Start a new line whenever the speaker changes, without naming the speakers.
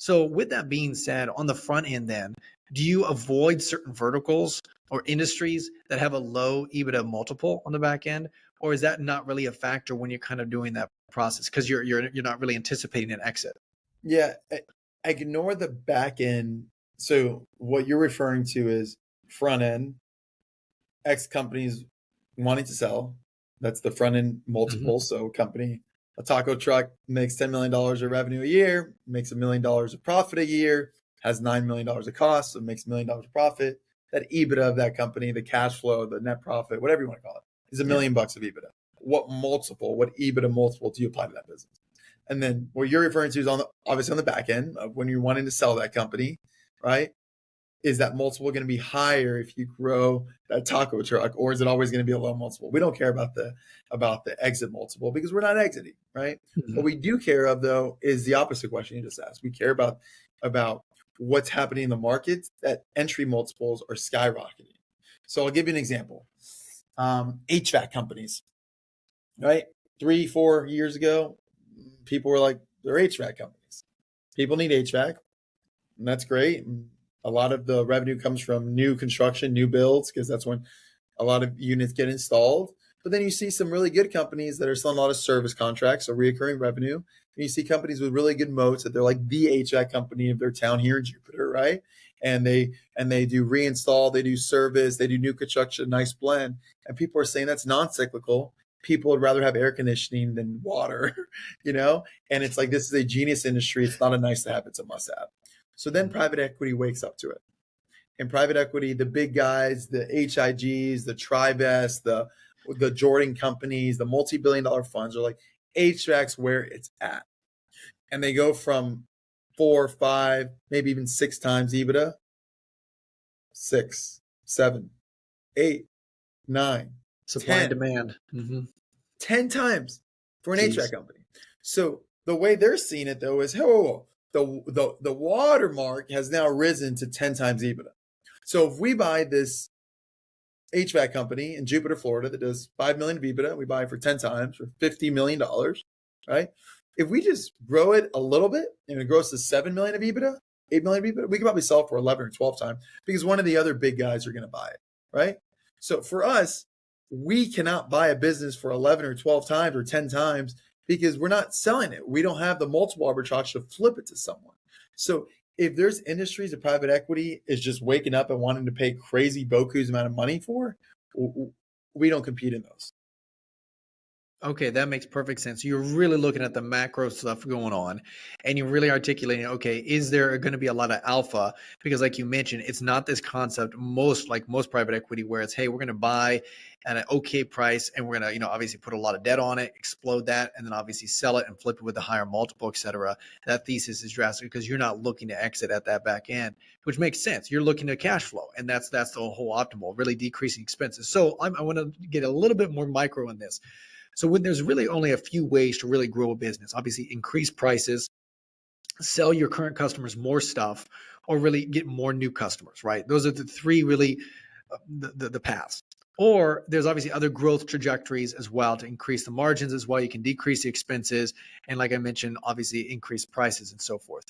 So with that being said, on the front end then, do you avoid certain verticals or industries that have a low EBITDA multiple on the back end? Or is that not really a factor when you're kind of doing that process because you're not really anticipating an exit?
Yeah, ignore the back end. So what you're referring to is front end, X companies wanting to sell. That's the front end multiple. So a taco truck makes $10 million of revenue a year, makes $1 million of profit a year, has $9 million of costs, so it makes $1 million of profit. That EBITDA of that company, the cash flow, the net profit, whatever you want to call it, is $1 million of EBITDA. What EBITDA multiple do you apply to that business? And then what you're referring to is obviously on the back end of when you're wanting to sell that company, right? Is that multiple going to be higher if you grow that taco truck, or is it always going to be a low multiple? We don't care about the exit multiple because we're not exiting, right? What we do care of though is the opposite question you just asked. We care about what's happening in the market. That entry multiples are skyrocketing. So I'll give you an example. HVAC companies, right? 3-4 years ago, people were like, they're HVAC companies. People need HVAC, and that's great. And a lot of the revenue comes from new construction, new builds, because that's when a lot of units get installed. But then you see some really good companies that are selling a lot of service contracts, so recurring revenue. And you see companies with really good moats that they're like the HVAC company of their town here in Jupiter, right? And they do reinstall, they do service, they do new construction, nice blend. And people are saying that's non-cyclical. People would rather have air conditioning than water, And it's like, this is a genius industry. It's not a nice to have, it's a must have. So then private equity wakes up to it. And private equity, the big guys, the HIGs, the Trivest, the Jordan companies, the multi-billion-dollar funds are like, HVAC's where it's at. And they go from 4, 5, maybe even 6 times EBITDA, 6, 7, 8, 9,
Supply
10,
and demand.
10 times for an
Jeez.
HVAC company. So the way they're seeing it though is, the watermark has now risen to 10 times EBITDA. So if we buy this HVAC company in Jupiter, Florida that does 5 million of EBITDA, we buy it for 10 times for $50 million, right? If we just grow it a little bit and it grows to 7 million of EBITDA, 8 million of EBITDA, we can probably sell it for 11 or 12 times because one of the other big guys are going to buy it, right? So for us, we cannot buy a business for 11 or 12 times or 10 times because we're not selling it. We don't have the multiple arbitrage to flip it to someone. So if there's industries that private equity is just waking up and wanting to pay crazy boku's amount of money for, we don't compete in those.
Okay, that makes perfect sense. You're really looking at the macro stuff going on, and you're really articulating, okay, is there going to be a lot of alpha? Because like you mentioned, it's not this concept, most private equity where it's, hey, we're going to buy at an okay price and we're going to, obviously put a lot of debt on it, explode that, and then obviously sell it and flip it with a higher multiple, et cetera. That thesis is drastic because you're not looking to exit at that back end, which makes sense. You're looking at cash flow, and that's the whole optimal, really decreasing expenses. So I want to get a little bit more micro in this. So when there's really only a few ways to really grow a business, obviously increase prices, sell your current customers more stuff, or really get more new customers, right? Those are the three really the paths. Or there's obviously other growth trajectories as well to increase the margins as well. You can decrease the expenses. And like I mentioned, obviously increase prices and so forth.